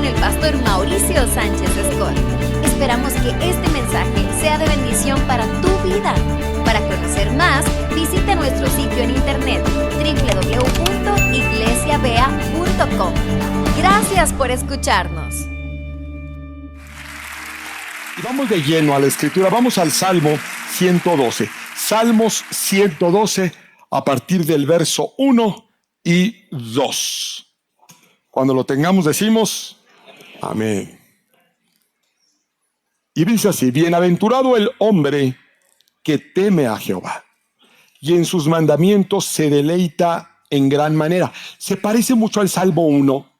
el pastor Mauricio Sánchez Escort. Esperamos que este mensaje sea de bendición para tu vida. Para conocer más, visita nuestro sitio en internet www.iglesiavea.com. Gracias por escucharnos. Y vamos de lleno a la escritura. Vamos al Salmo 112. Salmos 112 a partir del verso 1 y 2. Cuando lo tengamos decimos amén. Y dice así: bienaventurado el hombre que teme a Jehová y en sus mandamientos se deleita en gran manera. Se parece mucho al Salmo 1.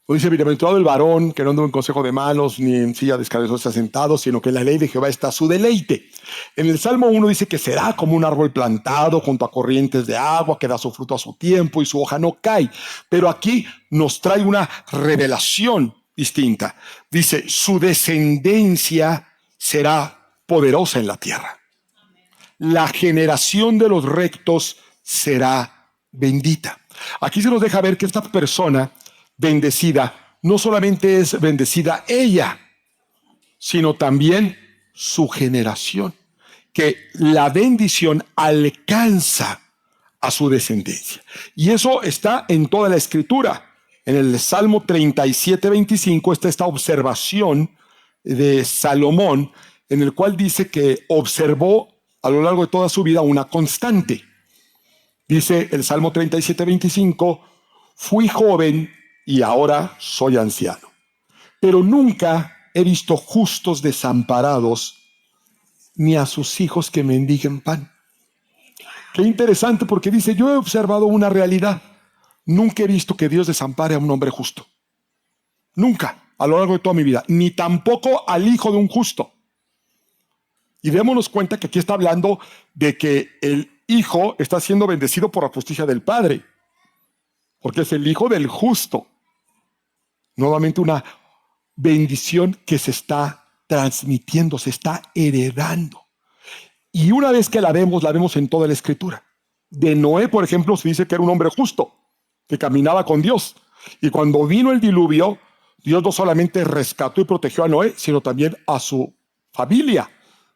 Dice: bienaventurado el varón que no anda en consejo de malos, ni en silla de escarnecedores está sentado, sino que en la ley de Jehová está su deleite. En el Salmo 1 dice que será como un árbol plantado junto a corrientes de agua, que da su fruto a su tiempo y su hoja no cae. Pero aquí nos trae una revelación distinta. Dice: su descendencia será poderosa en la tierra. La generación de los rectos será bendita. Aquí se nos deja ver que esta persona bendecida, no solamente es bendecida ella, sino también su generación, que la bendición alcanza a su descendencia. Y eso está en toda la escritura. En el Salmo 37:25 está esta observación de Salomón, en el cual dice que observó a lo largo de toda su vida una constante. Dice el Salmo 37:25: fui joven y ahora soy anciano, pero nunca he visto justos desamparados, ni a sus hijos que mendiguen pan. Qué interesante, porque dice: yo he observado una realidad. Nunca he visto que Dios desampare a un hombre justo. Nunca, a lo largo de toda mi vida. Ni tampoco al hijo de un justo. Y démonos cuenta que aquí está hablando de que el hijo está siendo bendecido por la justicia del padre, porque es el hijo del justo. Nuevamente una bendición que se está transmitiendo, se está heredando. Y una vez que la vemos en toda la escritura. De Noé, por ejemplo, se dice que era un hombre justo, que caminaba con Dios. Y cuando vino el diluvio, Dios no solamente rescató y protegió a Noé, sino también a su familia,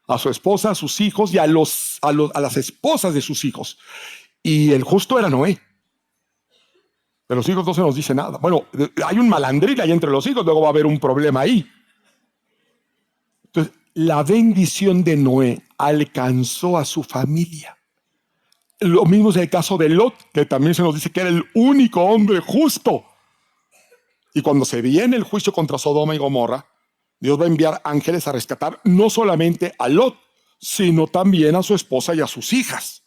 a su esposa, a sus hijos y a las esposas de sus hijos. Y el justo era Noé. De los hijos no se nos dice nada. Bueno, hay un malandril ahí entre los hijos, luego va a haber un problema ahí. Entonces, la bendición de Noé alcanzó a su familia. Lo mismo es el caso de Lot, que también se nos dice que era el único hombre justo. Y cuando se viene el juicio contra Sodoma y Gomorra, Dios va a enviar ángeles a rescatar no solamente a Lot, sino también a su esposa y a sus hijas.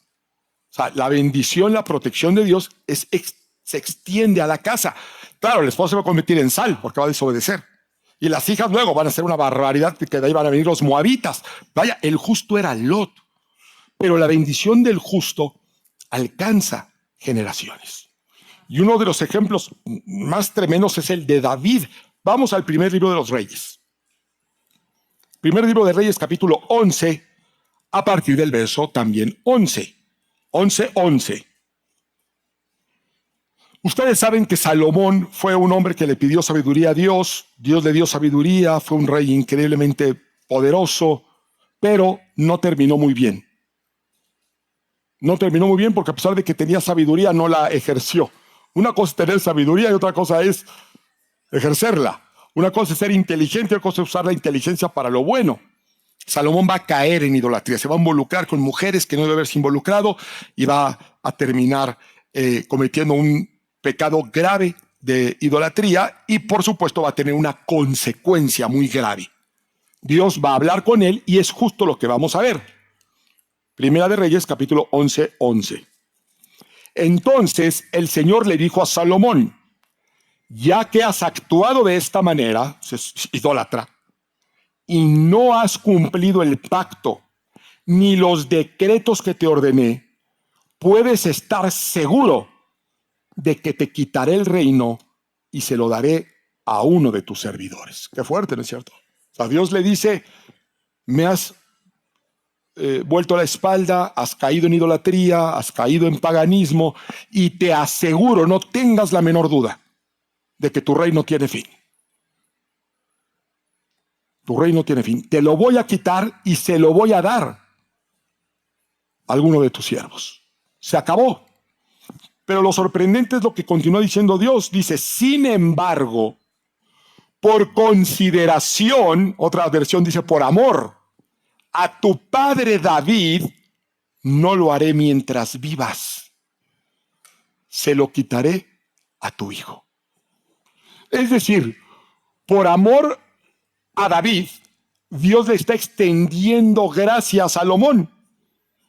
O sea, la bendición, la protección de Dios se extiende a la casa. Claro, el esposo se va a convertir en sal porque va a desobedecer. Y las hijas luego van a hacer una barbaridad, que de ahí van a venir los moabitas. Vaya, el justo era Lot. Pero la bendición del justo alcanza generaciones. Y uno de los ejemplos más tremendos es el de David. Vamos al primer libro de los Reyes. Primer libro de Reyes, capítulo 11, a partir del verso también 11. 11:11. Ustedes saben que Salomón fue un hombre que le pidió sabiduría a Dios. Dios le dio sabiduría, fue un rey increíblemente poderoso, pero no terminó muy bien. No terminó muy bien porque a pesar de que tenía sabiduría, no la ejerció. Una cosa es tener sabiduría y otra cosa es ejercerla. Una cosa es ser inteligente y otra cosa es usar la inteligencia para lo bueno. Salomón va a caer en idolatría, se va a involucrar con mujeres que no debe haberse involucrado y va a terminar cometiendo un pecado grave de idolatría y por supuesto va a tener una consecuencia muy grave. Dios va a hablar con él y es justo lo que vamos a ver. Primera de Reyes, capítulo 11:11. Entonces el Señor le dijo a Salomón: ya que has actuado de esta manera, es idólatra, y no has cumplido el pacto ni los decretos que te ordené, puedes estar seguro de que te quitaré el reino y se lo daré a uno de tus servidores. Qué fuerte, ¿no es cierto? O sea, Dios le dice: me has vuelto la espalda, has caído en idolatría, has caído en paganismo, y te aseguro, no tengas la menor duda, de que tu reino tiene fin. Tu reino tiene fin. Te lo voy a quitar y se lo voy a dar a alguno de tus siervos. Se acabó. Pero lo sorprendente es lo que continúa diciendo Dios. Dice, sin embargo, por consideración, otra versión dice por amor, a tu padre David no lo haré mientras vivas. Se lo quitaré a tu hijo. Es decir, por amor a David, Dios le está extendiendo gracia a Salomón.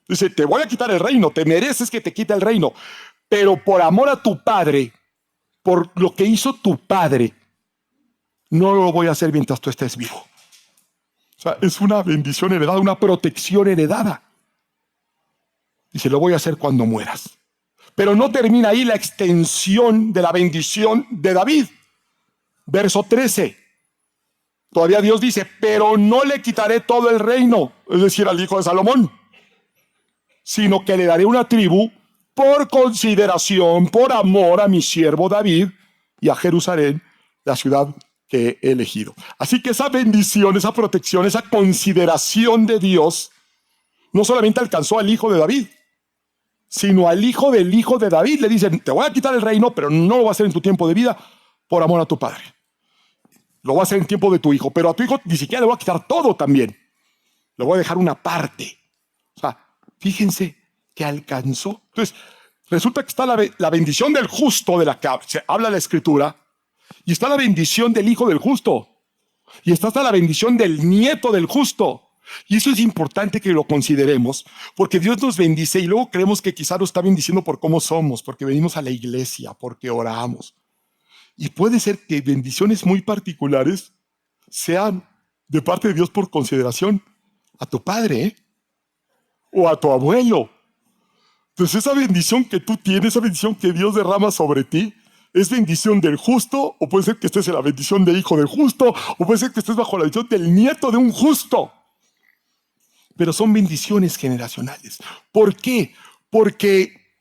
Dice, te voy a quitar el reino, te mereces que te quite el reino, pero por amor a tu padre, por lo que hizo tu padre, no lo voy a hacer mientras tú estés vivo. O sea, es una bendición heredada, una protección heredada. Dice, lo voy a hacer cuando mueras. Pero no termina ahí la extensión de la bendición de David. Verso 13. Todavía Dios dice, pero no le quitaré todo el reino, es decir, al hijo de Salomón, sino que le daré una tribu por consideración, por amor a mi siervo David y a Jerusalén, la ciudad que he elegido. Así que esa bendición, esa protección, esa consideración de Dios no solamente alcanzó al hijo de David, sino al hijo de David. Le dicen, te voy a quitar el reino, pero no lo voy a hacer en tu tiempo de vida por amor a tu padre. Lo voy a hacer en tiempo de tu hijo, pero a tu hijo ni siquiera le voy a quitar todo también. Le voy a dejar una parte. O sea, fíjense que alcanzó. Entonces, resulta que está la bendición del justo, de la que se habla la Escritura, y está la bendición del hijo del justo, y está hasta la bendición del nieto del justo. Y eso es importante que lo consideremos, porque Dios nos bendice y luego creemos que quizá nos está bendiciendo por cómo somos, porque venimos a la iglesia, porque oramos. Y puede ser que bendiciones muy particulares sean de parte de Dios por consideración a tu padre, o a tu abuelo. Entonces esa bendición que tú tienes, esa bendición que Dios derrama sobre ti, ¿es bendición del justo? O puede ser que estés en la bendición del hijo del justo, o puede ser que estés bajo la bendición del nieto de un justo. Pero son bendiciones generacionales. ¿Por qué? Porque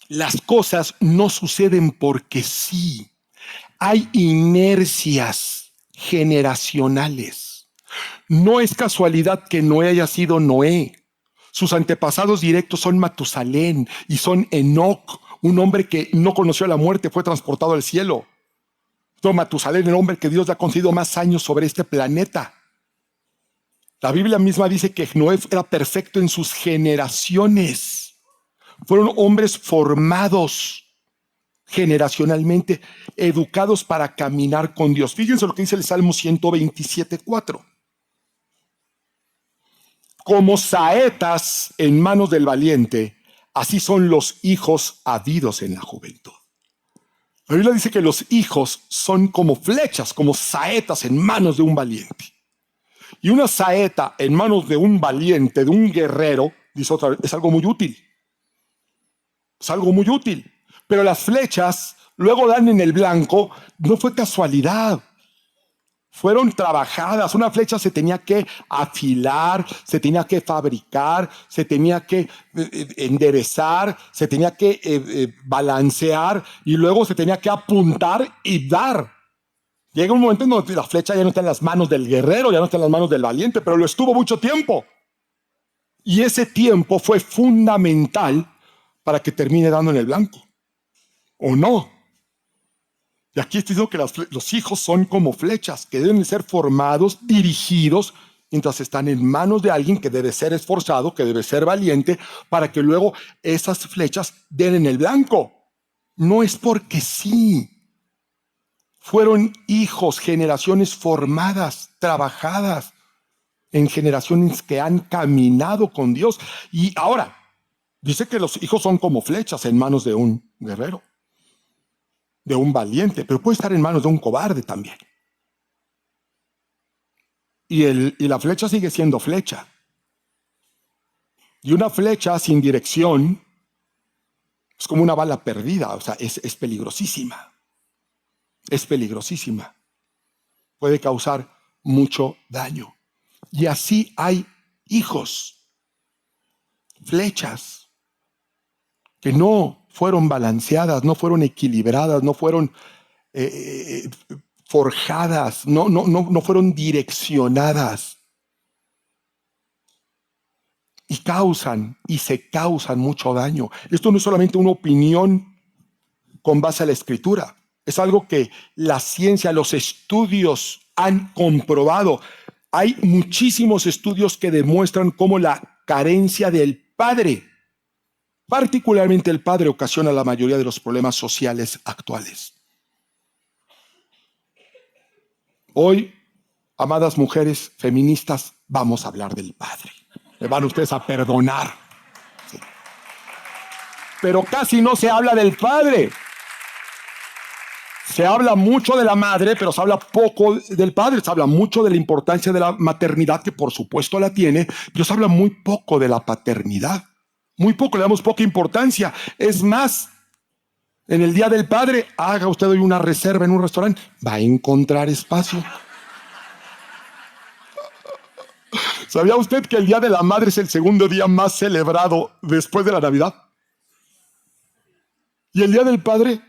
las cosas no suceden porque sí. Hay inercias generacionales. No es casualidad que Noé haya sido Noé. Sus antepasados directos son Matusalén y son Enoc, un hombre que no conoció la muerte, fue transportado al cielo. Entonces, Matusalén, el hombre que Dios le ha concedido más años sobre este planeta. La Biblia misma dice que Noé era perfecto en sus generaciones. Fueron hombres formados generacionalmente, educados para caminar con Dios. Fíjense lo que dice el Salmo 127:4. Como saetas en manos del valiente, así son los hijos habidos en la juventud. La Biblia dice que los hijos son como flechas, como saetas en manos de un valiente. Y una saeta en manos de un valiente, de un guerrero, dice otra vez, es algo muy útil. Es algo muy útil. Pero las flechas luego dan en el blanco, no fue casualidad. Fueron trabajadas. Una flecha se tenía que afilar, se tenía que fabricar, se tenía que enderezar, se tenía que balancear y luego se tenía que apuntar y dar. Llega un momento en donde la flecha ya no está en las manos del guerrero, ya no está en las manos del valiente, pero lo estuvo mucho tiempo. Y ese tiempo fue fundamental para que termine dando en el blanco. ¿O no? Y aquí estoy diciendo que los hijos son como flechas que deben ser formados, dirigidos, mientras están en manos de alguien que debe ser esforzado, que debe ser valiente, para que luego esas flechas den en el blanco. No es porque sí. Fueron hijos, generaciones formadas, trabajadas, en generaciones que han caminado con Dios. Y ahora, dice que los hijos son como flechas en manos de un guerrero, de un valiente, pero puede estar en manos de un cobarde también. Y la flecha sigue siendo flecha. Y una flecha sin dirección es como una bala perdida, o sea, es peligrosísima. Es peligrosísima. Puede causar mucho daño. Y así hay hijos, flechas, que no fueron balanceadas, no fueron equilibradas, no fueron forjadas, no fueron direccionadas. Y se causan mucho daño. Esto no es solamente una opinión con base a la Escritura. Es algo que la ciencia, los estudios han comprobado. Hay muchísimos estudios que demuestran cómo la carencia del padre, particularmente el padre, ocasiona la mayoría de los problemas sociales actuales. Hoy, amadas mujeres feministas, vamos a hablar del padre. Me van ustedes a perdonar. Sí. Pero casi no se habla del padre. Se habla mucho de la madre, pero se habla poco del padre. Se habla mucho de la importancia de la maternidad, que por supuesto la tiene, pero se habla muy poco de la paternidad. Muy poco, le damos poca importancia. Es más, en el Día del Padre, haga usted hoy una reserva en un restaurante, va a encontrar espacio. ¿Sabía usted que el Día de la Madre es el segundo día más celebrado después de la Navidad? ¿Y el Día del Padre?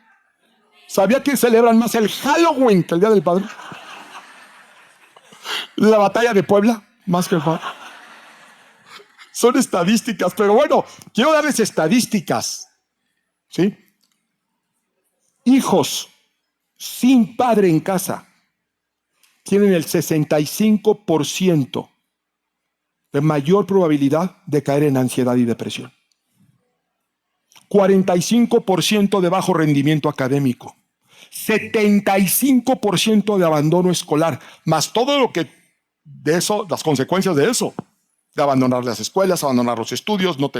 ¿Sabía que celebran más el Halloween que el Día del Padre? La batalla de Puebla, más que el padre. Son estadísticas, pero bueno, quiero darles estadísticas. ¿Sí? Hijos sin padre en casa tienen el 65% de mayor probabilidad de caer en ansiedad y depresión. 45% de bajo rendimiento académico. 75% de abandono escolar, más todo lo que de eso, las consecuencias de eso, de abandonar las escuelas, abandonar los estudios, no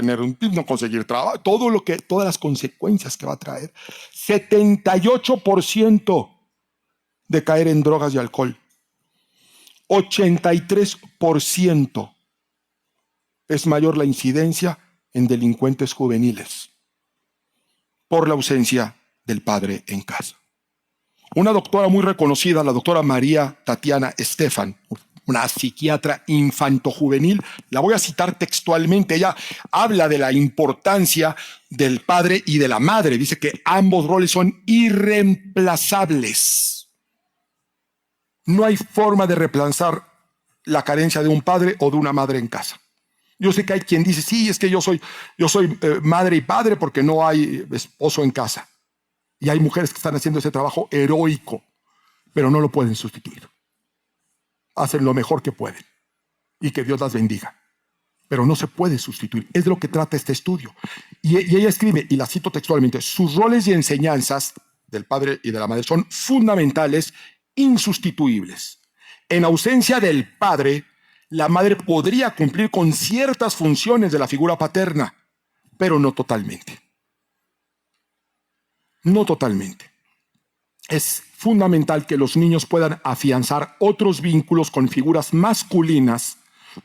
conseguir trabajo, todas las consecuencias que va a traer. 78% de caer en drogas y alcohol. 83% es mayor la incidencia en delincuentes juveniles por la ausencia del padre en casa. Una doctora muy reconocida, la doctora María Tatiana Estefan, una psiquiatra infantojuvenil, la voy a citar textualmente. Ella habla de la importancia del padre y de la madre. Dice que ambos roles son irreemplazables. No hay forma de reemplazar la carencia de un padre o de una madre en casa. Yo sé que hay quien dice, sí, es que yo soy madre y padre porque no hay esposo en casa. Y hay mujeres que están haciendo ese trabajo heroico, pero no lo pueden sustituir. Hacen lo mejor que pueden y que Dios las bendiga. Pero no se puede sustituir. Es de lo que trata este estudio. Y ella escribe, y la cito textualmente, sus roles y enseñanzas del padre y de la madre son fundamentales, insustituibles. En ausencia del padre, la madre podría cumplir con ciertas funciones de la figura paterna, pero no totalmente. No totalmente. Es fundamental que los niños puedan afianzar otros vínculos con figuras masculinas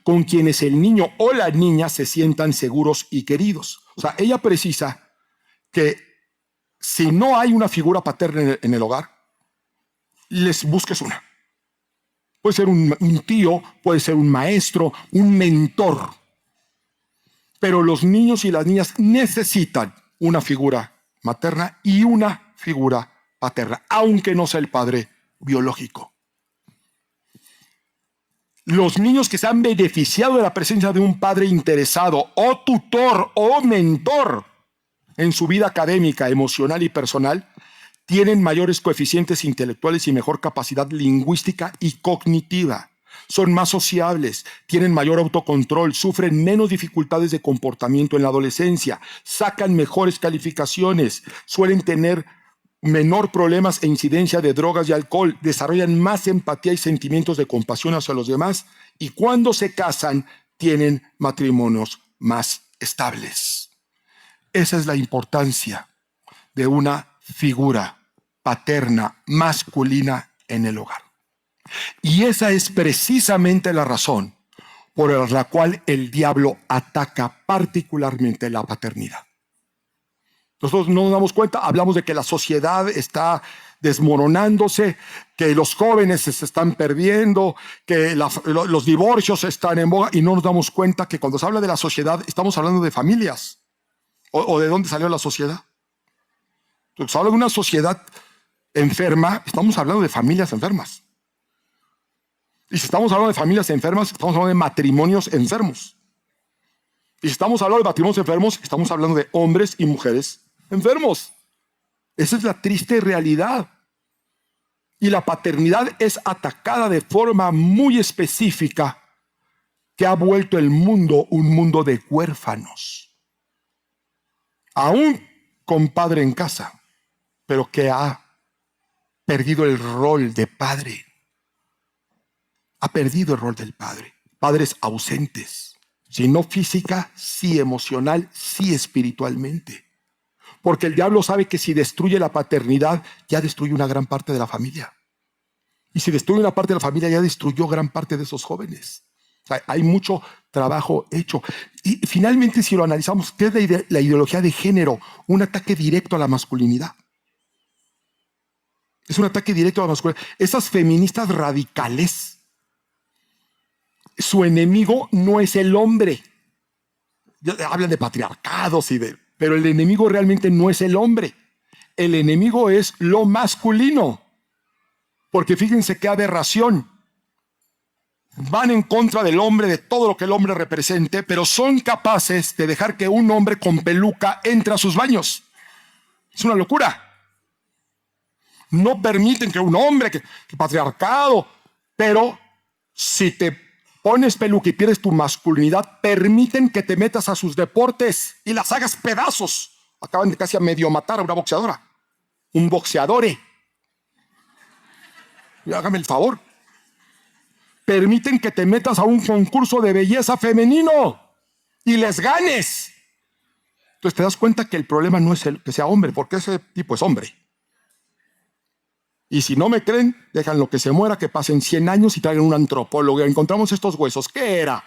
con quienes el niño o la niña se sientan seguros y queridos. O sea, ella precisa que si no hay una figura paterna en el hogar, les busques una. Puede ser un tío, puede ser un maestro, un mentor. Pero los niños y las niñas necesitan una figura materna y una figura paterna, aunque no sea el padre biológico. Los niños que se han beneficiado de la presencia de un padre interesado o tutor o mentor en su vida académica, emocional y personal, tienen mayores coeficientes intelectuales y mejor capacidad lingüística y cognitiva. Son más sociables, tienen mayor autocontrol, sufren menos dificultades de comportamiento en la adolescencia, sacan mejores calificaciones, suelen tener menor problemas e incidencia de drogas y alcohol, desarrollan más empatía y sentimientos de compasión hacia los demás, y cuando se casan tienen matrimonios más estables. Esa es la importancia de una figura paterna masculina en el hogar. Y esa es precisamente la razón por la cual el diablo ataca particularmente la paternidad. Nosotros no nos damos cuenta, hablamos de que la sociedad está desmoronándose, que los jóvenes se están perdiendo, que los divorcios están en boga, y no nos damos cuenta que cuando se habla de la sociedad estamos hablando de familias. ¿O de dónde salió la sociedad? Se habla de una sociedad enferma, estamos hablando de familias enfermas. Y si estamos hablando de familias enfermas, estamos hablando de matrimonios enfermos. Y si estamos hablando de matrimonios enfermos, estamos hablando de hombres y mujeres enfermos. Esa es la triste realidad. Y la paternidad es atacada de forma muy específica, que ha vuelto el mundo un mundo de huérfanos. Aún con padre en casa, pero que ha perdido el rol de padre. Ha perdido el rol del padre. Padres ausentes. Si no física, sí emocional, sí espiritualmente. Porque el diablo sabe que si destruye la paternidad, ya destruye una gran parte de la familia. Y si destruye una parte de la familia, ya destruyó gran parte de esos jóvenes. O sea, hay mucho trabajo hecho. Y finalmente, si lo analizamos, ¿qué es la ideología de género? Un ataque directo a la masculinidad. Es un ataque directo a la masculinidad. Esas feministas radicales, su enemigo no es el hombre. Hablan de patriarcados pero el enemigo realmente no es el hombre. El enemigo es lo masculino. Porque fíjense qué aberración. Van en contra del hombre, de todo lo que el hombre represente, pero son capaces de dejar que un hombre con peluca entre a sus baños. Es una locura. No permiten que un hombre, que patriarcado, pero si te pones peluca y pierdes tu masculinidad, permiten que te metas a sus deportes y las hagas pedazos. Acaban de casi a medio matar a una boxeadora. Un boxeadore. Y hágame el favor. Permiten que te metas a un concurso de belleza femenino y les ganes. Entonces te das cuenta que el problema no es que sea hombre, porque ese tipo es hombre. Y si no me creen, déjanlo que se muera, que pasen 100 años y traigan un antropólogo. Encontramos estos huesos. ¿Qué era?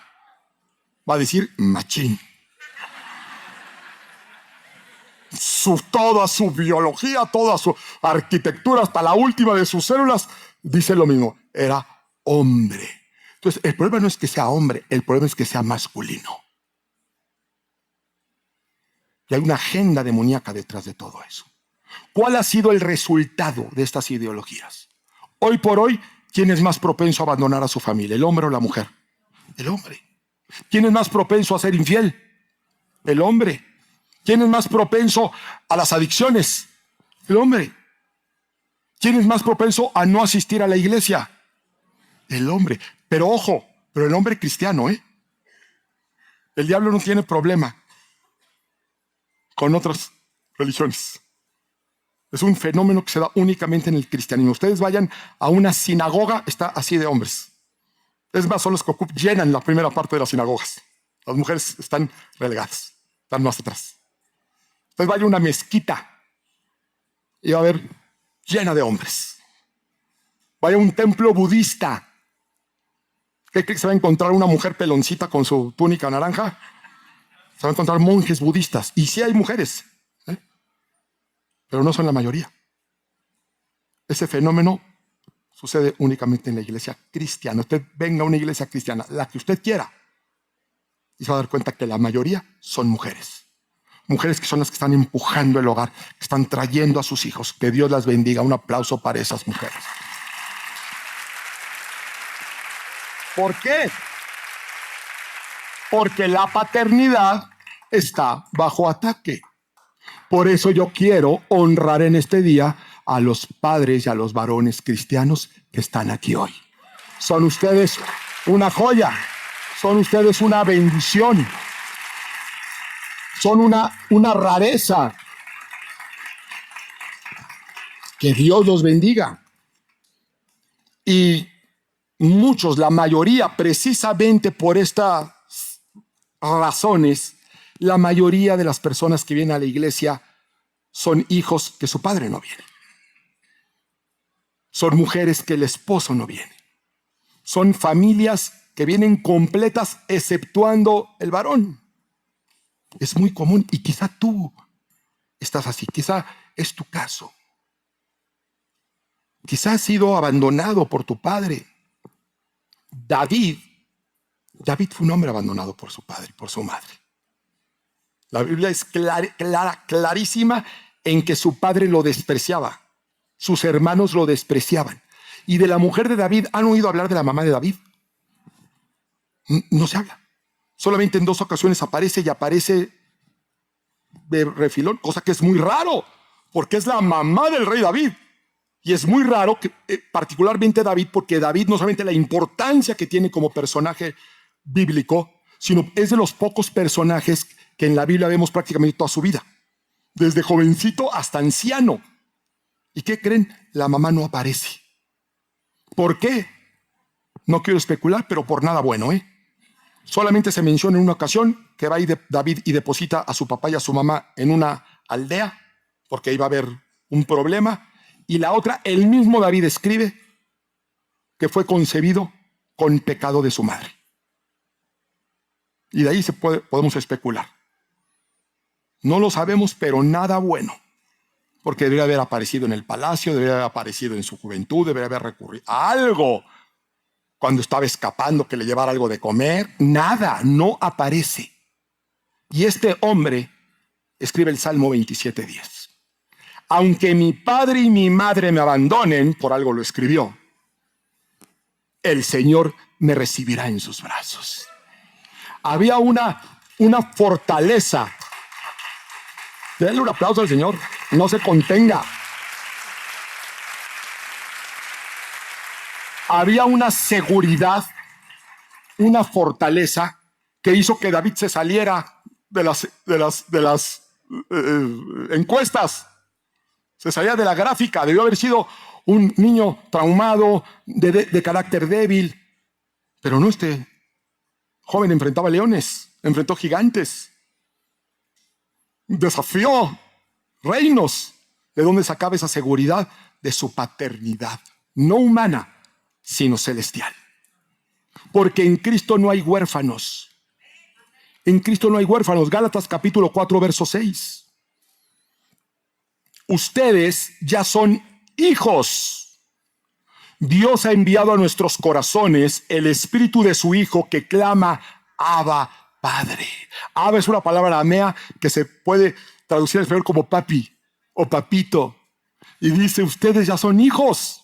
Va a decir machín. Toda su biología, toda su arquitectura, hasta la última de sus células, dice lo mismo. Era hombre. Entonces, el problema no es que sea hombre, el problema es que sea masculino. Y hay una agenda demoníaca detrás de todo eso. ¿Cuál ha sido el resultado de estas ideologías? Hoy por hoy, ¿quién es más propenso a abandonar a su familia? ¿El hombre o la mujer? El hombre. ¿Quién es más propenso a ser infiel? El hombre. ¿Quién es más propenso a las adicciones? El hombre. ¿Quién es más propenso a no asistir a la iglesia? El hombre. Pero ojo, pero el hombre cristiano, ¿eh? El diablo no tiene problema con otras religiones. Es un fenómeno que se da únicamente en el cristianismo. Ustedes vayan a una sinagoga, está así de hombres. Es más, son los que llenan la primera parte de las sinagogas. Las mujeres están relegadas, están más atrás. Ustedes vayan a una mezquita y va a ver llena de hombres. Vaya a un templo budista. ¿Qué cree que se va a encontrar una mujer peloncita con su túnica naranja? Se va a encontrar monjes budistas. Y sí hay mujeres, pero no son la mayoría. Ese fenómeno sucede únicamente en la iglesia cristiana. Usted venga a una iglesia cristiana, la que usted quiera, y se va a dar cuenta que la mayoría son mujeres. Mujeres que son las que están empujando el hogar, que están trayendo a sus hijos. Que Dios las bendiga. Un aplauso para esas mujeres. ¿Por qué? Porque la paternidad está bajo ataque. Por eso yo quiero honrar en este día a los padres y a los varones cristianos que están aquí hoy. Son ustedes una joya, son ustedes una bendición, son una rareza. Que Dios los bendiga. Y muchos, la mayoría, precisamente por estas razones, la mayoría de las personas que vienen a la iglesia son hijos que su padre no viene. Son mujeres que el esposo no viene. Son familias que vienen completas exceptuando el varón. Es muy común y quizá tú estás así, quizá es tu caso. Quizá has sido abandonado por tu padre. David fue un hombre abandonado por su padre y por su madre. La Biblia es clarísima en que su padre lo despreciaba. sus hermanos lo despreciaban. Y de la mujer de David, ¿han oído hablar de la mamá de David? No se habla. Solamente en 2 ocasiones aparece, y aparece de refilón, cosa que es muy raro, porque es la mamá del rey David. Y es muy raro, que, particularmente David, porque David no solamente la importancia que tiene como personaje bíblico, sino es de los pocos personajes que en la Biblia vemos prácticamente toda su vida, desde jovencito hasta anciano. ¿Y qué creen? La mamá no aparece. ¿Por qué? No quiero especular, pero por nada bueno, Solamente se menciona en una ocasión que va David y deposita a su papá y a su mamá en una aldea, porque iba a haber un problema. Y la otra, el mismo David escribe que fue concebido con pecado de su madre. Y de ahí podemos especular. No lo sabemos, pero nada bueno. Porque debería haber aparecido en el palacio, debería haber aparecido en su juventud, debería haber recurrido a algo. Cuando estaba escapando, que le llevara algo de comer. Nada, no aparece. Y este hombre escribe el Salmo 27:10. Aunque mi padre y mi madre me abandonen, por algo lo escribió, el Señor me recibirá en sus brazos. Había una fortaleza. Denle un aplauso al Señor. No se contenga. Había una seguridad, una fortaleza que hizo que David se saliera de las encuestas. Se salía de la gráfica. Debió haber sido un niño traumado, de carácter débil. Pero no, este joven enfrentaba leones, enfrentó gigantes, desafió reinos. ¿De dónde sacaba esa seguridad? De su paternidad, no humana, sino celestial. Porque en Cristo no hay huérfanos. En Cristo no hay huérfanos. Gálatas capítulo 4, verso 6. Ustedes ya son hijos. Dios ha enviado a nuestros corazones el espíritu de su Hijo que clama, Abba, Padre. Abba es una palabra aramea que se puede traducir en español como papi o papito. Y dice, ustedes ya son hijos.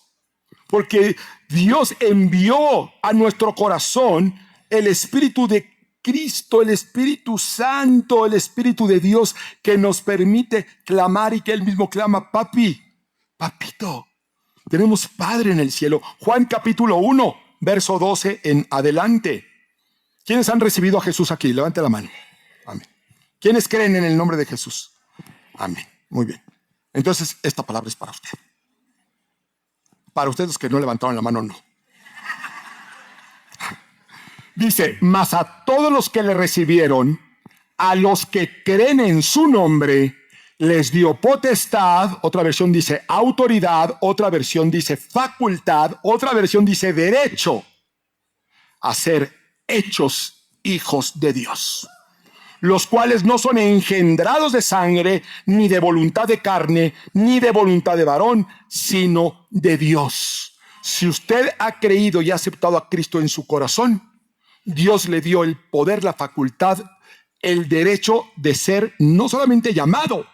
Porque Dios envió a nuestro corazón el espíritu de Cristo, el Espíritu Santo, el Espíritu de Dios que nos permite clamar y que Él mismo clama, papi, papito. Tenemos Padre en el cielo. Juan capítulo 1, verso 12 en adelante. ¿Quiénes han recibido a Jesús aquí? Levante la mano. Amén. ¿Quiénes creen en el nombre de Jesús? Amén. Muy bien. Entonces, esta palabra es para usted. Para ustedes que no levantaron la mano, no. Dice, mas a todos los que le recibieron, a los que creen en su nombre, les dio potestad. Otra versión dice autoridad, otra versión dice facultad, otra versión dice derecho a ser hechos hijos de Dios, los cuales no son engendrados de sangre, ni de voluntad de carne, ni de voluntad de varón, sino de Dios. Si usted ha creído y ha aceptado a Cristo en su corazón, Dios le dio el poder, la facultad, el derecho de ser no solamente llamado,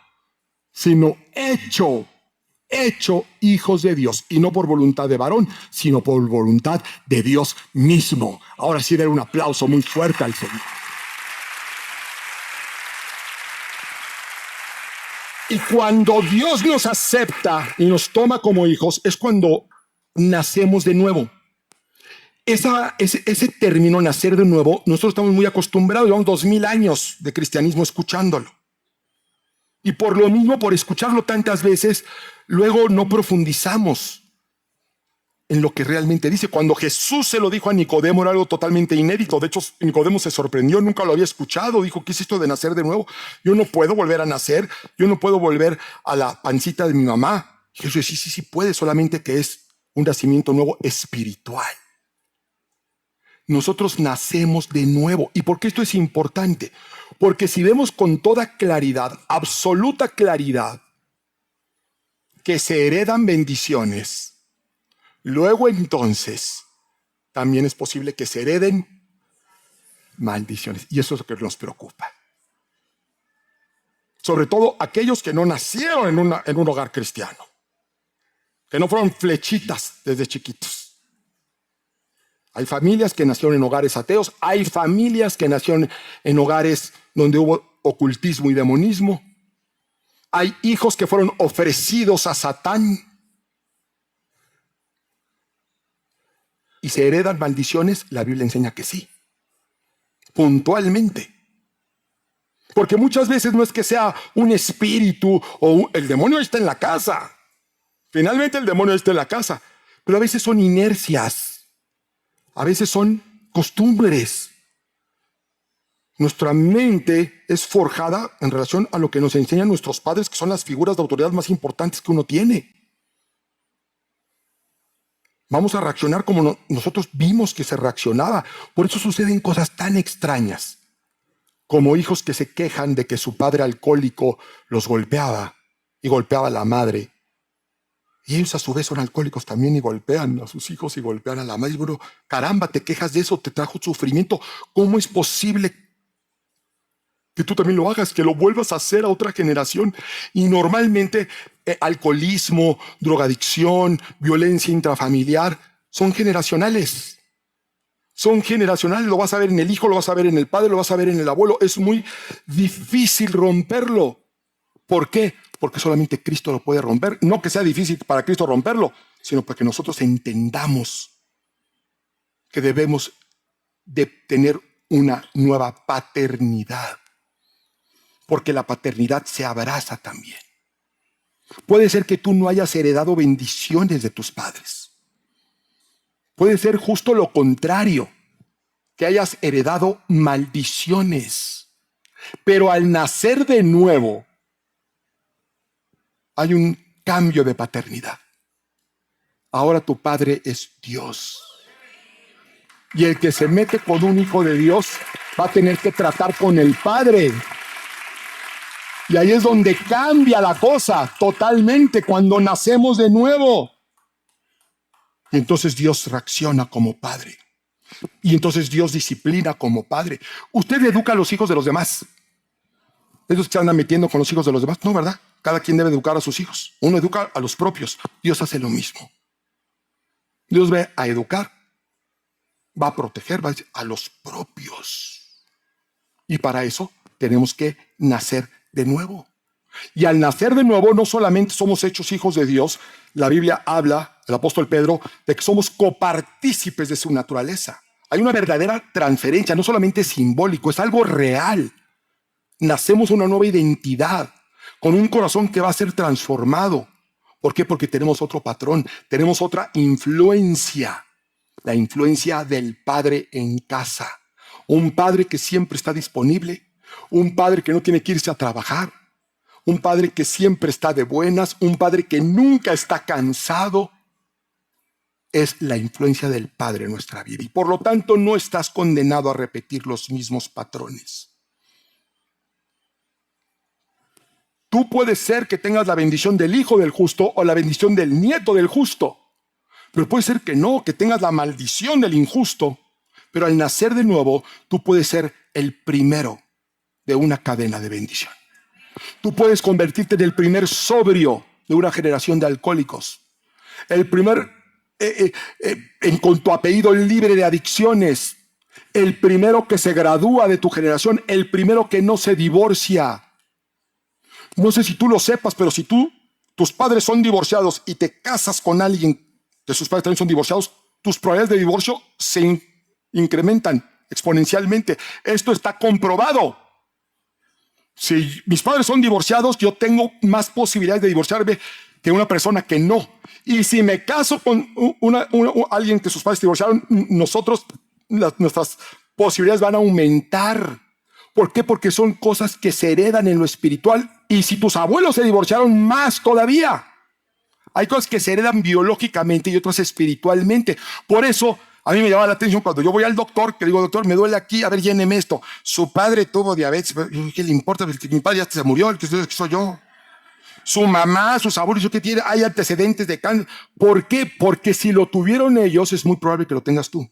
sino hecho hijos de Dios. Y no por voluntad de varón, sino por voluntad de Dios mismo. Ahora sí, den un aplauso muy fuerte al Señor. Y cuando Dios nos acepta y nos toma como hijos, es cuando nacemos de nuevo. Ese término, nacer de nuevo, nosotros estamos muy acostumbrados, llevamos 2000 años de cristianismo escuchándolo. Y por lo mismo, por escucharlo tantas veces, luego no profundizamos en lo que realmente dice. Cuando Jesús se lo dijo a Nicodemo, era algo totalmente inédito. De hecho, Nicodemo se sorprendió, nunca lo había escuchado. Dijo, ¿qué es esto de nacer de nuevo? Yo no puedo volver a nacer, yo no puedo volver a la pancita de mi mamá. Y Jesús dice, sí puede, solamente que es un nacimiento nuevo espiritual. Nosotros nacemos de nuevo. ¿Y por qué esto es importante? Porque si vemos con toda claridad, absoluta claridad, que se heredan bendiciones, luego entonces también es posible que se hereden maldiciones. Y eso es lo que nos preocupa. Sobre todo aquellos que no nacieron en un hogar cristiano. que no fueron flechitas desde chiquitos. Hay familias que nacieron en hogares ateos, hay familias que nacieron en hogares donde hubo ocultismo y demonismo. Hay hijos que fueron ofrecidos a Satán. ¿Y se heredan maldiciones? La Biblia enseña que sí, puntualmente. Porque muchas veces no es que sea un espíritu o el demonio está en la casa. Finalmente el demonio está en la casa. Pero a veces son inercias. A veces son costumbres. Nuestra mente es forjada en relación a lo que nos enseñan nuestros padres, que son las figuras de autoridad más importantes que uno tiene. Vamos a reaccionar como nosotros vimos que se reaccionaba. Por eso suceden cosas tan extrañas, como hijos que se quejan de que su padre alcohólico los golpeaba y golpeaba a la madre. Y ellos a su vez son alcohólicos también y golpean a sus hijos y golpean a la madre. Bueno, caramba, te quejas de eso, te trajo sufrimiento. ¿Cómo es posible que tú también lo hagas, que lo vuelvas a hacer a otra generación? Y normalmente alcoholismo, drogadicción, violencia intrafamiliar son generacionales. Son generacionales, lo vas a ver en el hijo, lo vas a ver en el padre, lo vas a ver en el abuelo. Es muy difícil romperlo. ¿Por qué? Porque solamente Cristo lo puede romper. No que sea difícil para Cristo romperlo, sino para que nosotros entendamos que debemos de tener una nueva paternidad. Porque la paternidad se abraza también. Puede ser que tú no hayas heredado bendiciones de tus padres. Puede ser justo lo contrario, que hayas heredado maldiciones. Pero al nacer de nuevo, hay un cambio de paternidad. Ahora tu padre es Dios. Y el que se mete con un hijo de Dios va a tener que tratar con el Padre. Y ahí es donde cambia la cosa totalmente, cuando nacemos de nuevo. Y entonces Dios reacciona como padre. Y entonces Dios disciplina como padre. Usted educa a los hijos de los demás. Ellos se andan metiendo con los hijos de los demás. No, ¿verdad? Cada quien debe educar a sus hijos. Uno educa a los propios. Dios hace lo mismo. Dios va a educar, va a proteger, va a decir, a los propios. Y para eso tenemos que nacer de nuevo. Y al nacer de nuevo no solamente somos hechos hijos de Dios. La Biblia habla, el apóstol Pedro, de que somos copartícipes de su naturaleza. Hay una verdadera transferencia, no solamente simbólico, es algo real. Nacemos una nueva identidad, con un corazón que va a ser transformado. ¿Por qué? Porque tenemos otro patrón, tenemos otra influencia. La influencia del padre en casa. Un padre que siempre está disponible. Un padre que no tiene que irse a trabajar. Un padre que siempre está de buenas. Un padre que nunca está cansado. Es la influencia del padre en nuestra vida. Y por lo tanto no estás condenado a repetir los mismos patrones. Tú puedes ser que tengas la bendición del hijo del justo o la bendición del nieto del justo. Pero puede ser que no, que tengas la maldición del injusto. Pero al nacer de nuevo, tú puedes ser el primero de una cadena de bendición. Tú puedes convertirte en el primer sobrio de una generación de alcohólicos. El primer, con tu apellido libre de adicciones. El primero que se gradúa de tu generación. El primero que no se divorcia. No sé si tú lo sepas, pero si tus padres son divorciados y te casas con alguien que sus padres también son divorciados, tus probabilidades de divorcio se incrementan exponencialmente. Esto está comprobado. Si mis padres son divorciados, yo tengo más posibilidades de divorciarme que una persona que no. Y si me caso con alguien que sus padres divorciaron, nuestras posibilidades van a aumentar. ¿Por qué? Porque son cosas que se heredan en lo espiritual. Y si tus abuelos se divorciaron, más todavía. Hay cosas que se heredan biológicamente y otras espiritualmente. Por eso, a mí me llama la atención cuando yo voy al doctor, que digo, doctor, me duele aquí, a ver, lléneme esto. Su padre tuvo diabetes. ¿Qué le importa? Mi padre ya se murió, el que soy yo. Su mamá, sus abuelos, ¿qué tiene? Hay antecedentes de cáncer. ¿Por qué? Porque si lo tuvieron ellos, es muy probable que lo tengas tú.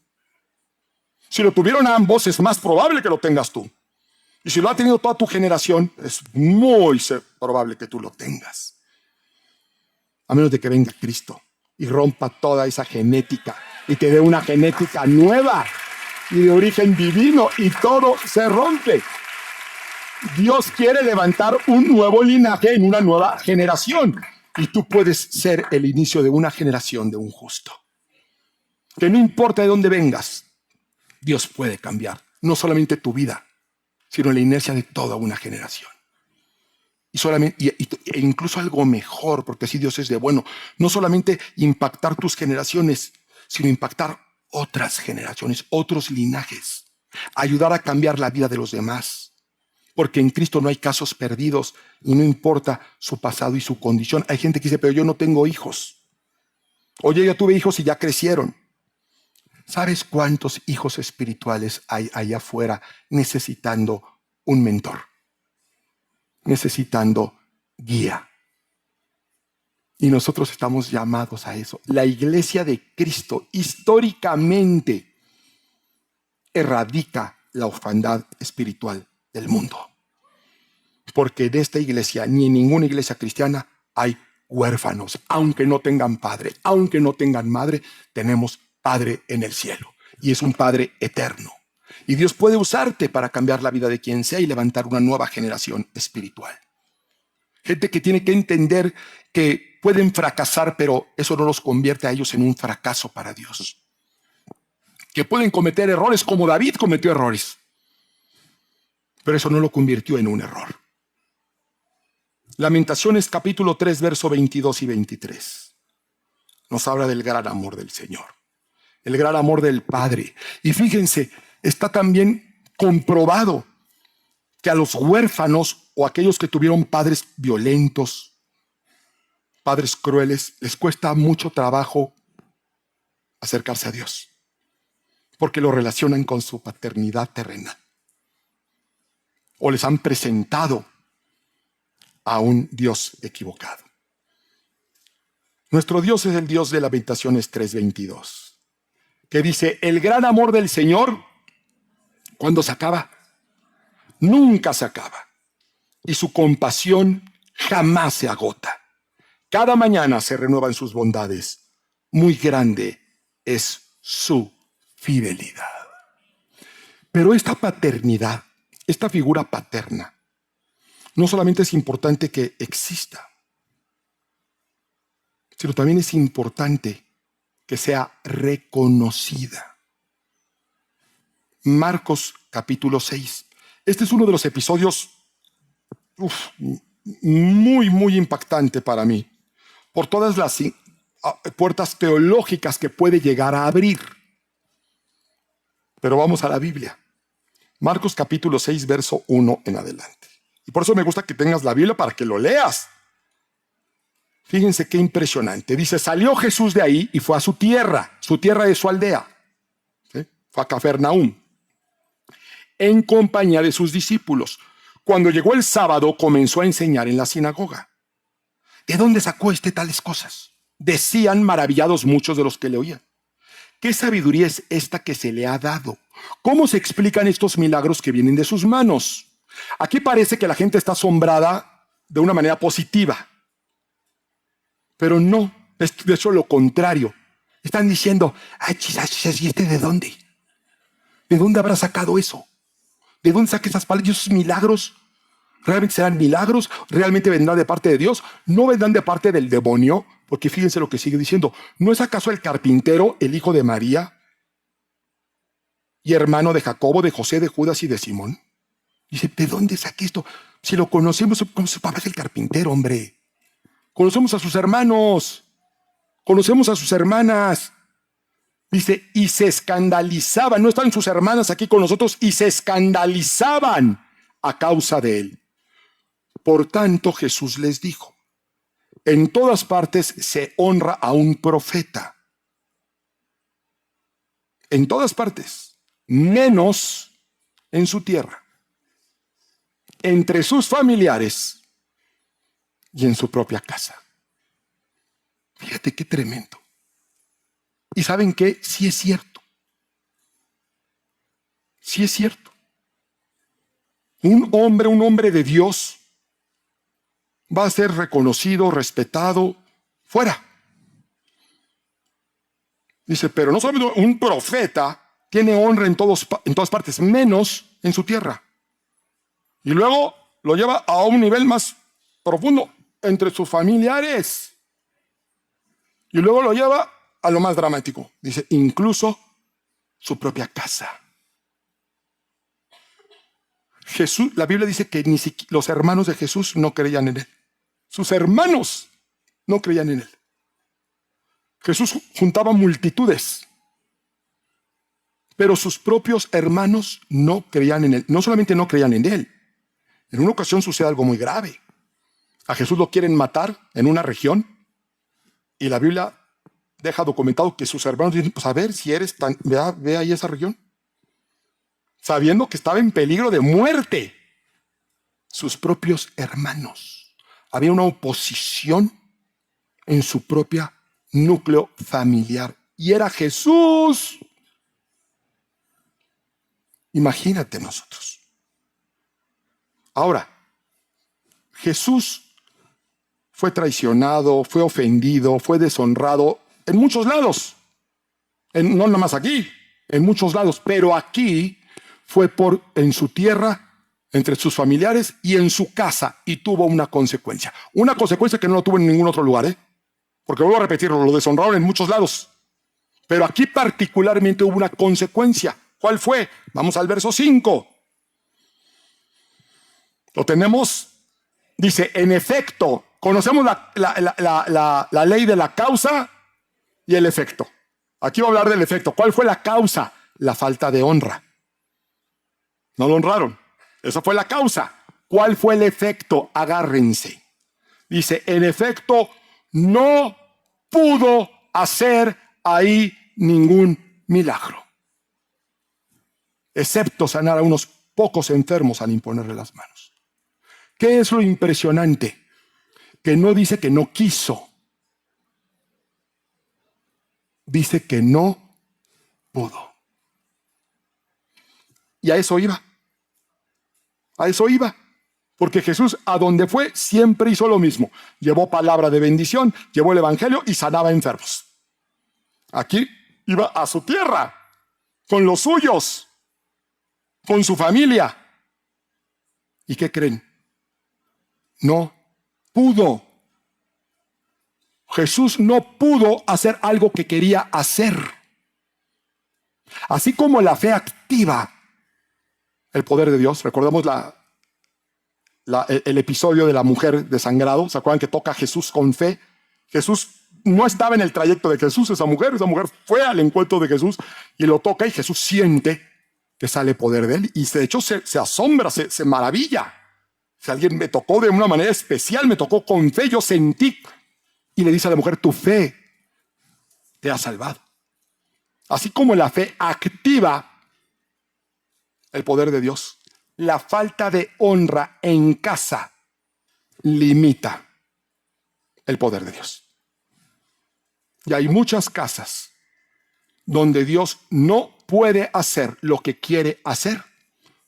Si lo tuvieron ambos, es más probable que lo tengas tú. Y si lo ha tenido toda tu generación, es muy probable que tú lo tengas. A menos de que venga Cristo y rompa toda esa genética y te dé una genética nueva y de origen divino y todo se rompe. Dios quiere levantar un nuevo linaje en una nueva generación y tú puedes ser el inicio de una generación de un justo. Que no importa de dónde vengas, Dios puede cambiar no solamente tu vida, sino la inercia de toda una generación. E incluso algo mejor, porque así Dios es de bueno, no solamente impactar tus generaciones, sino impactar otras generaciones, otros linajes, ayudar a cambiar la vida de los demás, porque en Cristo no hay casos perdidos y no importa su pasado y su condición. Hay gente que dice, pero yo no tengo hijos. Oye, yo tuve hijos y ya crecieron. ¿Sabes cuántos hijos espirituales hay allá afuera necesitando un mentor? Necesitando guía. Y nosotros estamos llamados a eso. La iglesia de Cristo históricamente erradica la orfandad espiritual del mundo. Porque en esta iglesia, ni en ninguna iglesia cristiana, hay huérfanos. Aunque no tengan padre, aunque no tengan madre, tenemos Padre en el cielo. Y es un Padre eterno. Y Dios puede usarte para cambiar la vida de quien sea y levantar una nueva generación espiritual. Gente que tiene que entender que pueden fracasar, pero eso no los convierte a ellos en un fracaso para Dios. Que pueden cometer errores como David cometió errores, pero eso no lo convirtió en un error. Lamentaciones capítulo 3, verso 22 y 23. Nos habla del gran amor del Señor, el gran amor del Padre. Y fíjense, está también comprobado que a los huérfanos o aquellos que tuvieron padres violentos, padres crueles, les cuesta mucho trabajo acercarse a Dios, porque lo relacionan con su paternidad terrenal. O les han presentado a un Dios equivocado. Nuestro Dios es el Dios de Lamentaciones 3:22, que dice, el gran amor del Señor, ¿cuándo se acaba? Nunca se acaba. Y su compasión jamás se agota. Cada mañana se renuevan sus bondades. Muy grande es su fidelidad. Pero esta paternidad, esta figura paterna, no solamente es importante que exista, sino también es importante que sea reconocida. Marcos capítulo 6. Este es uno de los episodios muy impactante para mí, por todas las puertas teológicas que puede llegar a abrir. Pero vamos a la Biblia. Marcos capítulo 6, verso 1 en adelante. Y por eso me gusta que tengas la Biblia para que lo leas. Fíjense qué impresionante. Dice, salió Jesús de ahí y fue a su tierra de su aldea. ¿Sí? Fue a Cafarnaúm, en compañía de sus discípulos. Cuando llegó el sábado, comenzó a enseñar en la sinagoga. ¿De dónde sacó tales cosas? Decían maravillados muchos de los que le oían. ¿Qué sabiduría es esta que se le ha dado? ¿Cómo se explican estos milagros que vienen de sus manos? Aquí parece que la gente está asombrada de una manera positiva. Pero no, es de hecho lo contrario. Están diciendo, ay, ¿y de dónde? ¿De dónde habrá sacado eso? ¿De dónde saca esas palabras y esos milagros? ¿Realmente serán milagros? ¿Realmente vendrán de parte de Dios? ¿No vendrán de parte del demonio? Porque fíjense lo que sigue diciendo. ¿No es acaso el carpintero, el hijo de María, y hermano de Jacobo, de José, de Judas y de Simón? Dice, ¿de dónde saqué esto? Si lo conocemos, como su papá es el carpintero, hombre. Conocemos a sus hermanos, conocemos a sus hermanas. Dice, y se escandalizaban, no están sus hermanas aquí con nosotros, y se escandalizaban a causa de él. Por tanto, Jesús les dijo, en todas partes se honra a un profeta. En todas partes, menos en su tierra, entre sus familiares y en su propia casa. Fíjate qué tremendo. ¿Y saben qué? Sí es cierto. Sí es cierto. Un hombre de Dios va a ser reconocido, respetado, fuera. Dice, pero no solamente un profeta tiene honra en todas partes, menos en su tierra. Y luego lo lleva a un nivel más profundo, entre sus familiares. Y luego lo lleva a lo más dramático. Dice, incluso su propia casa. Jesús, la Biblia dice que ni siquiera los hermanos de Jesús no creían en él. Sus hermanos no creían en él. Jesús juntaba multitudes, pero sus propios hermanos no creían en él. No solamente no creían en él, en una ocasión sucede algo muy grave. A Jesús lo quieren matar en una región y la Biblia deja documentado que sus hermanos dicen, pues a ver si eres tan, ve ahí esa región, sabiendo que estaba en peligro de muerte. Sus propios hermanos. Había una oposición en su propia núcleo familiar. Y era Jesús. Imagínate nosotros. Ahora, Jesús fue traicionado, fue ofendido, fue deshonrado en muchos lados. No nada más aquí, en muchos lados. Pero aquí fue en su tierra, entre sus familiares y en su casa, y tuvo una consecuencia. Una consecuencia que no lo tuvo en ningún otro lugar, porque vuelvo a repetirlo, lo deshonraron en muchos lados. Pero aquí particularmente hubo una consecuencia. ¿Cuál fue? Vamos al verso 5. Lo tenemos, dice, en efecto, conocemos la ley de la causa y el efecto. Aquí voy a hablar del efecto. ¿Cuál fue la causa? La falta de honra. No lo honraron. Esa fue la causa. ¿Cuál fue el efecto? Agárrense. Dice, en efecto, no pudo hacer ahí ningún milagro, excepto sanar a unos pocos enfermos al imponerle las manos. ¿Qué es lo impresionante? Que no dice que no quiso. Dice que no pudo. Y a eso iba. A eso iba. Porque Jesús, a donde fue, siempre hizo lo mismo. Llevó palabra de bendición, llevó el evangelio y sanaba enfermos. Aquí iba a su tierra, con los suyos, con su familia. ¿Y qué creen? No pudo. Jesús no pudo hacer algo que quería hacer. Así como la fe activa el poder de Dios. Recordemos el episodio de la mujer de sangrado. ¿Se acuerdan que toca a Jesús con fe? Jesús no estaba en el trayecto de Jesús, esa mujer fue al encuentro de Jesús y lo toca, y Jesús siente que sale poder de él, y de hecho se asombra, se maravilla. Si alguien me tocó de una manera especial, me tocó con fe, yo sentí. Y le dice a la mujer, tu fe te ha salvado. Así como la fe activa el poder de Dios, la falta de honra en casa limita el poder de Dios. Y hay muchas casas donde Dios no puede hacer lo que quiere hacer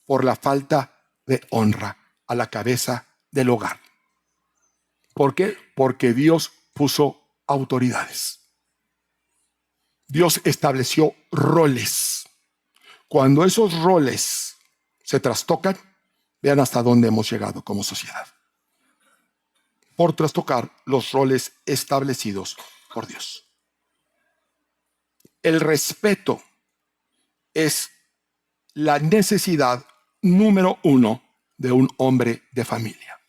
por la falta de honra a la cabeza del hogar. ¿Por qué? Porque Dios puso autoridades. Dios estableció roles. Cuando esos roles se trastocan, vean hasta dónde hemos llegado como sociedad. Por trastocar los roles establecidos por Dios. El respeto es la necesidad número 1 de un hombre de familia.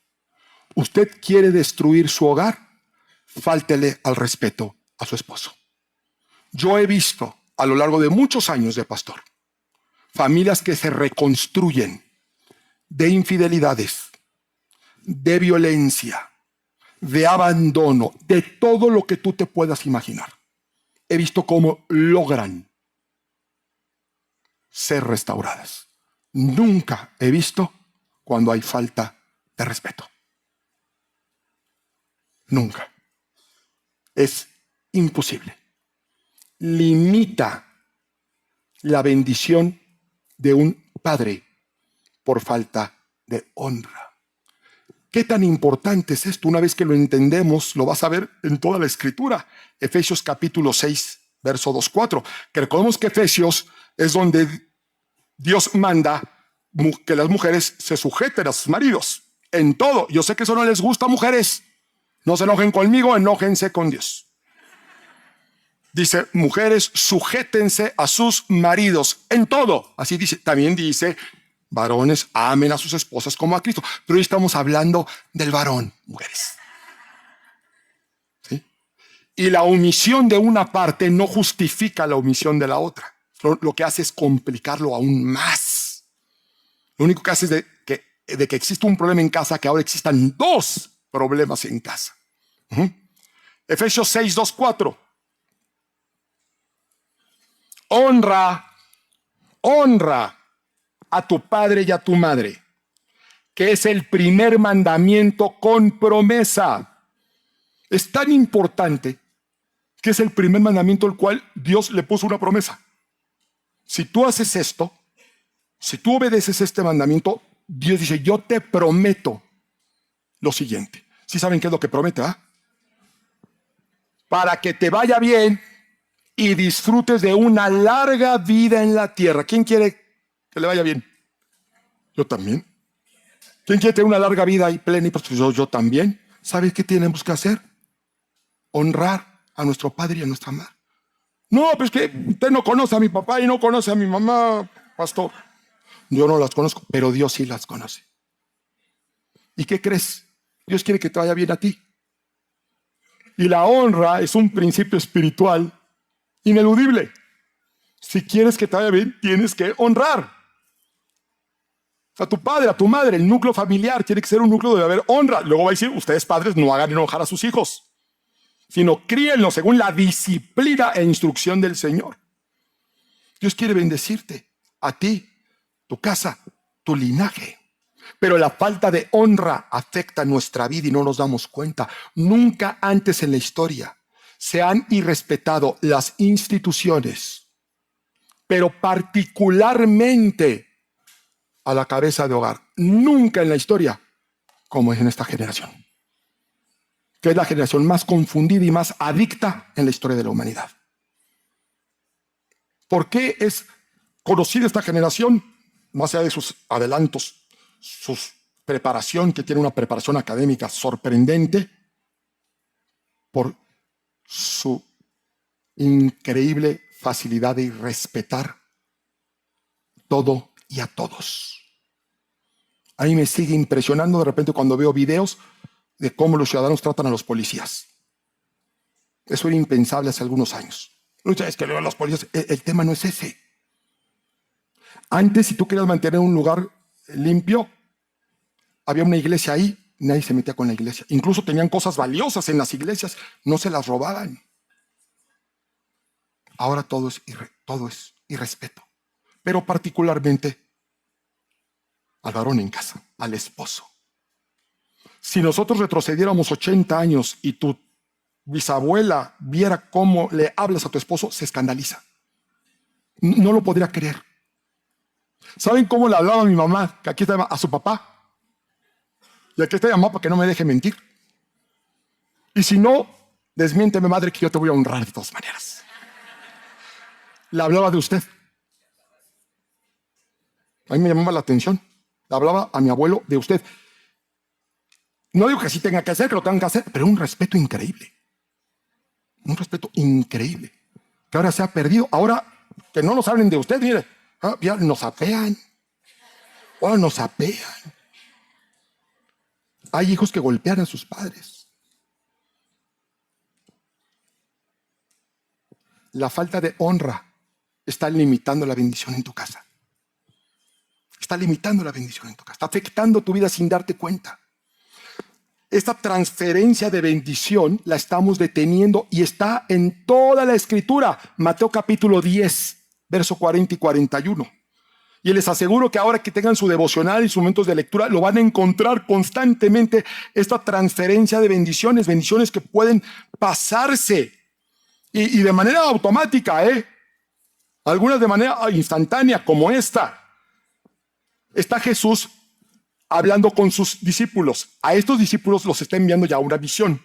¿Usted quiere destruir su hogar? Fáltele al respeto a su esposo. Yo he visto a lo largo de muchos años de pastor familias que se reconstruyen de infidelidades, de violencia, de abandono, de todo lo que tú te puedas imaginar. He visto cómo logran ser restauradas. Nunca he visto cuando hay falta de respeto. Nunca. Es imposible. Limita la bendición de un padre por falta de honra. ¿Qué tan importante es esto? Una vez que lo entendemos, lo vas a ver en toda la Escritura. Efesios capítulo 6, verso 2:4. Que recordemos que Efesios es donde Dios manda que las mujeres se sujeten a sus maridos en todo. Yo sé que eso no les gusta, mujeres. No se enojen conmigo, enójense con Dios. Dice, mujeres, sujétense a sus maridos en todo. Así dice. También dice, varones, amen a sus esposas como a Cristo. Pero hoy estamos hablando del varón, mujeres. ¿Sí? Y la omisión de una parte no justifica la omisión de la otra. Lo que hace es complicarlo aún más. Lo único que hace es de que existe un problema en casa, que ahora existan dos problemas en casa. Efesios 6:2-4. Honra a tu padre y a tu madre, que es el primer mandamiento con promesa. Es tan importante que es el primer mandamiento al cual Dios le puso una promesa. Si tú haces esto, si tú obedeces este mandamiento, Dios dice, yo te prometo lo siguiente. ¿Sí saben qué es lo que promete? Para que te vaya bien y disfrutes de una larga vida en la tierra. ¿Quién quiere que le vaya bien? Yo también. ¿Quién quiere tener una larga vida y plena y próspera? Yo también. ¿Sabes qué tenemos que hacer? Honrar a nuestro padre y a nuestra madre. No, pues que usted no conoce a mi papá y no conoce a mi mamá, pastor. Yo no las conozco, pero Dios sí las conoce. ¿Y qué crees? Dios quiere que te vaya bien a ti. Y la honra es un principio espiritual ineludible. Si quieres que te vaya bien, tienes que honrar. A tu padre, a tu madre, el núcleo familiar tiene que ser un núcleo donde haber honra. Luego va a decir, ustedes padres no hagan enojar a sus hijos, sino críenlos según la disciplina e instrucción del Señor. Dios quiere bendecirte, a ti, tu casa, tu linaje. Pero la falta de honra afecta nuestra vida y no nos damos cuenta. Nunca antes en la historia se han irrespetado las instituciones, pero particularmente a la cabeza de hogar. Nunca en la historia como es en esta generación, que es la generación más confundida y más adicta en la historia de la humanidad. ¿Por qué es conocida esta generación? Más allá de sus adelantos, su preparación, que tiene una preparación académica sorprendente, por su increíble facilidad de respetar todo y a todos. A mí me sigue impresionando de repente cuando veo videos de cómo los ciudadanos tratan a los policías. Eso era impensable hace algunos años. Es que los policías, el tema no es ese. Antes, si tú querías mantener un lugar limpio, había una iglesia ahí, nadie se metía con la iglesia. Incluso tenían cosas valiosas en las iglesias, no se las robaban. Ahora todo es irrespeto, pero particularmente al varón en casa, al esposo. Si nosotros retrocediéramos 80 años y tu bisabuela viera cómo le hablas a tu esposo, se escandaliza. No lo podría creer. ¿Saben cómo le hablaba a mi mamá? Que aquí está a su papá. Y aquí está mi mamá para que no me deje mentir. Y si no, desmiénteme, madre, que yo te voy a honrar de todas maneras. Le hablaba de usted. A mí me llamaba la atención. Le hablaba a mi abuelo de usted. No digo que así tenga que hacer, que lo tengan que hacer, pero un respeto increíble. Un respeto increíble. Que ahora se ha perdido. Ahora que no nos hablen de usted, mire, ya nos apean. Ahora nos apean. Hay hijos que golpean a sus padres. La falta de honra está limitando la bendición en tu casa. Está limitando la bendición en tu casa. Está afectando tu vida sin darte cuenta. Esta transferencia de bendición la estamos deteniendo y está en toda la Escritura. Mateo capítulo 10, verso 40 y 41. Y les aseguro que ahora que tengan su devocional y sus momentos de lectura, lo van a encontrar constantemente, esta transferencia de bendiciones, bendiciones que pueden pasarse y de manera automática, algunas de manera instantánea, como esta. Está Jesús hablando con sus discípulos. A estos discípulos los está enviando ya una visión.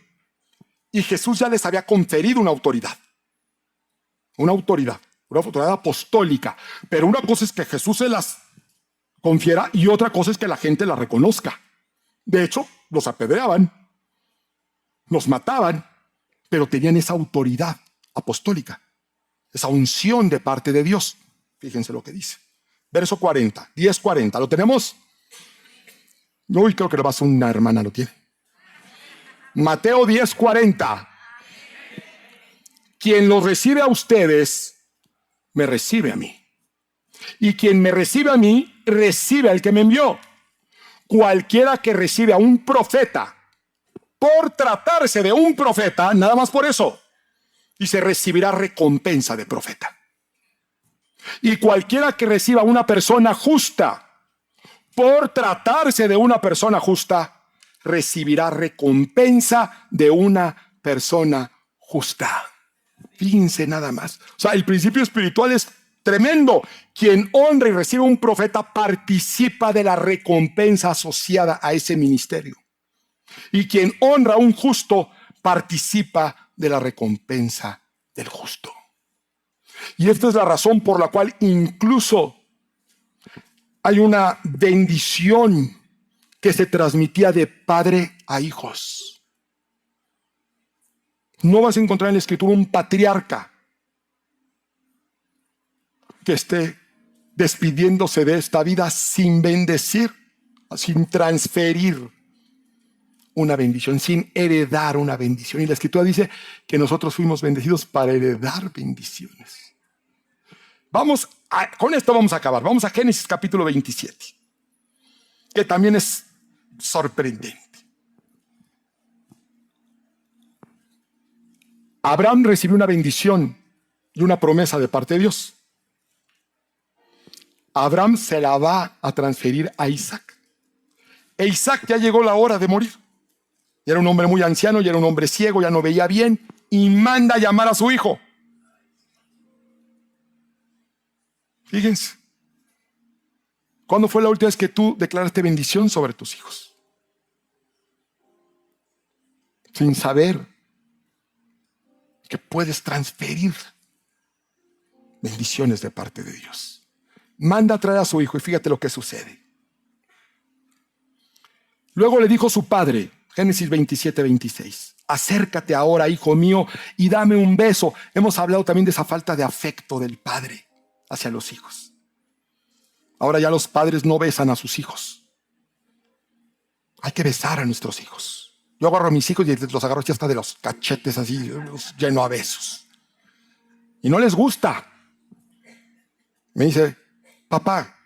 Y Jesús ya les había conferido una autoridad. una autoridad apostólica. Pero una cosa es que Jesús se las confiera y otra cosa es que la gente la reconozca. De hecho, los apedreaban, los mataban, pero tenían esa autoridad apostólica, esa unción de parte de Dios. Fíjense lo que dice. Verso 40, 10:40. ¿Lo tenemos? Uy, creo que lo vas a una hermana, lo tiene. Mateo 10:40. Quien los recibe a ustedes, me recibe a mí. Y quien me recibe a mí, recibe al que me envió. Cualquiera que recibe a un profeta, por tratarse de un profeta, nada más por eso, y se recibirá recompensa de profeta. Y cualquiera que reciba a una persona justa, por tratarse de una persona justa, recibirá recompensa de una persona justa. Fíjense nada más. O sea, el principio espiritual es tremendo. Quien honra y recibe un profeta participa de la recompensa asociada a ese ministerio. Y quien honra a un justo participa de la recompensa del justo. Y esta es la razón por la cual incluso hay una bendición que se transmitía de padre a hijos. No vas a encontrar en la Escritura un patriarca que esté despidiéndose de esta vida sin bendecir, sin transferir una bendición, sin heredar una bendición. Y la Escritura dice que nosotros fuimos bendecidos para heredar bendiciones. Con esto vamos a acabar. Vamos a Génesis capítulo 27, que también es sorprendente. Abraham recibió una bendición y una promesa de parte de Dios. Abraham se la va a transferir a Isaac. E Isaac ya llegó la hora de morir. Ya era un hombre muy anciano, ya era un hombre ciego, ya no veía bien, y manda a llamar a su hijo. Fíjense, ¿cuándo fue la última vez que tú declaraste bendición sobre tus hijos? Sin saber que puedes transferir bendiciones de parte de Dios. Manda a traer a su hijo y fíjate lo que sucede. Luego le dijo su padre, Génesis 27:26, acércate ahora, hijo mío, y dame un beso. Hemos hablado también de esa falta de afecto del padre hacia los hijos. Ahora ya los padres no besan a sus hijos. Hay que besar a nuestros hijos. Yo agarro a mis hijos y los agarro ya hasta de los cachetes así, los lleno a besos. Y no les gusta. Me dice, papá,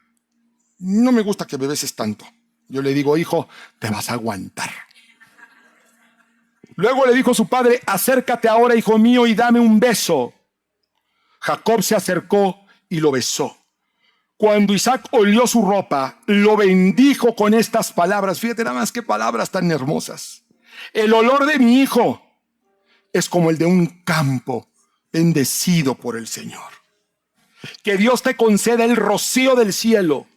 no me gusta que me beses tanto. Yo le digo, hijo, te vas a aguantar. Luego le dijo su padre, acércate ahora, hijo mío, y dame un beso. Jacob se acercó y lo besó. Cuando Isaac olió su ropa, lo bendijo con estas palabras. Fíjate nada más qué palabras tan hermosas. El olor de mi hijo es como el de un campo bendecido por el Señor. Que Dios te conceda el rocío del cielo,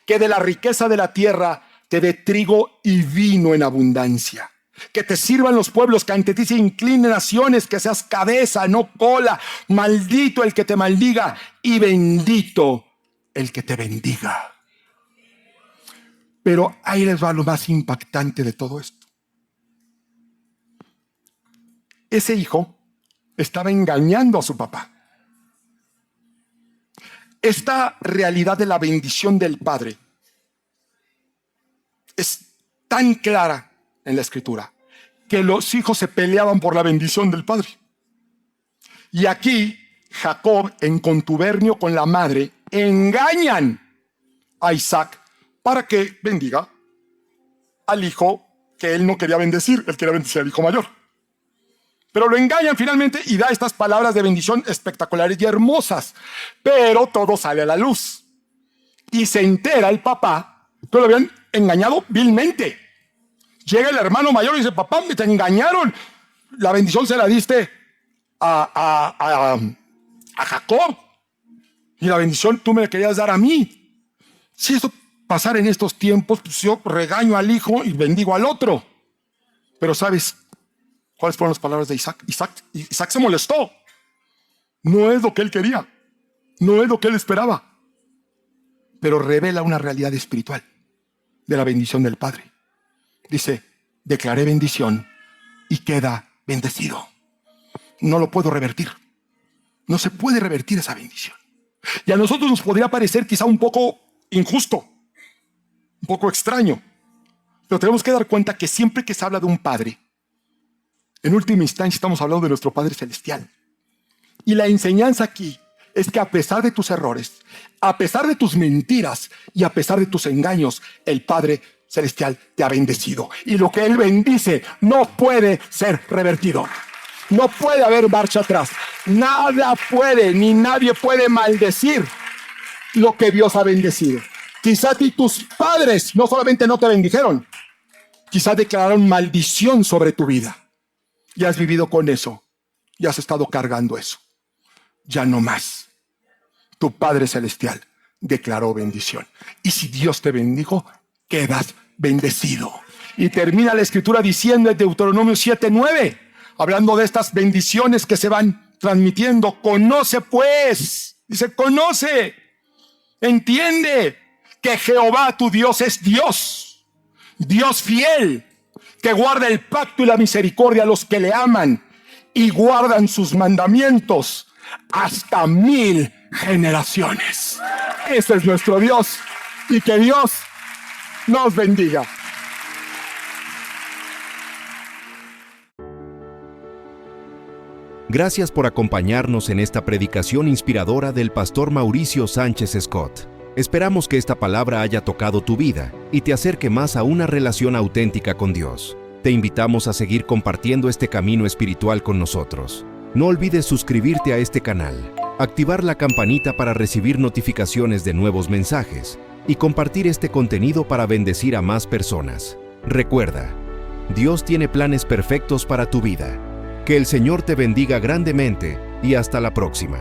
que de la riqueza de la tierra te dé trigo y vino en abundancia. Que te sirvan los pueblos, que ante ti se inclinen naciones, que seas cabeza, no cola. Maldito el que te maldiga y bendito el que te bendiga. Pero ahí les va lo más impactante de todo esto. Ese hijo estaba engañando a su papá. Esta realidad de la bendición del padre es tan clara en la Escritura que los hijos se peleaban por la bendición del padre. Y aquí Jacob, en contubernio con la madre, engañan a Isaac para que bendiga al hijo que él no quería bendecir. Él quería bendecir al hijo mayor. Pero lo engañan finalmente y da estas palabras de bendición espectaculares y hermosas. Pero todo sale a la luz. Y se entera el papá que lo habían engañado vilmente. Llega el hermano mayor y dice, papá, me te engañaron. La bendición se la diste a Jacob. Y la bendición tú me la querías dar a mí. Si esto pasara en estos tiempos, pues yo regaño al hijo y bendigo al otro. Pero ¿sabes cuáles fueron las palabras de Isaac? Isaac se molestó. No es lo que él quería, no es lo que él esperaba, pero revela una realidad espiritual de la bendición del Padre. Dice, declaré bendición y queda bendecido. No lo puedo revertir. No se puede revertir esa bendición. Y a nosotros nos podría parecer quizá un poco injusto, un poco extraño, pero tenemos que dar cuenta que siempre que se habla de un Padre, en última instancia estamos hablando de nuestro Padre Celestial. Y la enseñanza aquí es que a pesar de tus errores, a pesar de tus mentiras y a pesar de tus engaños, el Padre Celestial te ha bendecido. Y lo que Él bendice no puede ser revertido. No puede haber marcha atrás. Nada puede, ni nadie puede maldecir lo que Dios ha bendecido. Quizá a ti tus padres no solamente no te bendijeron, quizá declararon maldición sobre tu vida. Y has vivido con eso. Y has estado cargando eso. Ya no más. Tu Padre Celestial declaró bendición. Y si Dios te bendijo, quedas bendecido. Y termina la Escritura diciendo en Deuteronomio 7:9, hablando de estas bendiciones que se van transmitiendo. Conoce pues, dice, conoce, entiende que Jehová tu Dios es Dios, Dios fiel, que guarda el pacto y la misericordia a los que le aman y guardan sus mandamientos hasta 1000 generaciones. Ese es nuestro Dios, y que Dios nos bendiga. Gracias por acompañarnos en esta predicación inspiradora del pastor Mauricio Sánchez Scott. Esperamos que esta palabra haya tocado tu vida y te acerque más a una relación auténtica con Dios. Te invitamos a seguir compartiendo este camino espiritual con nosotros. No olvides suscribirte a este canal, activar la campanita para recibir notificaciones de nuevos mensajes y compartir este contenido para bendecir a más personas. Recuerda, Dios tiene planes perfectos para tu vida. Que el Señor te bendiga grandemente y hasta la próxima.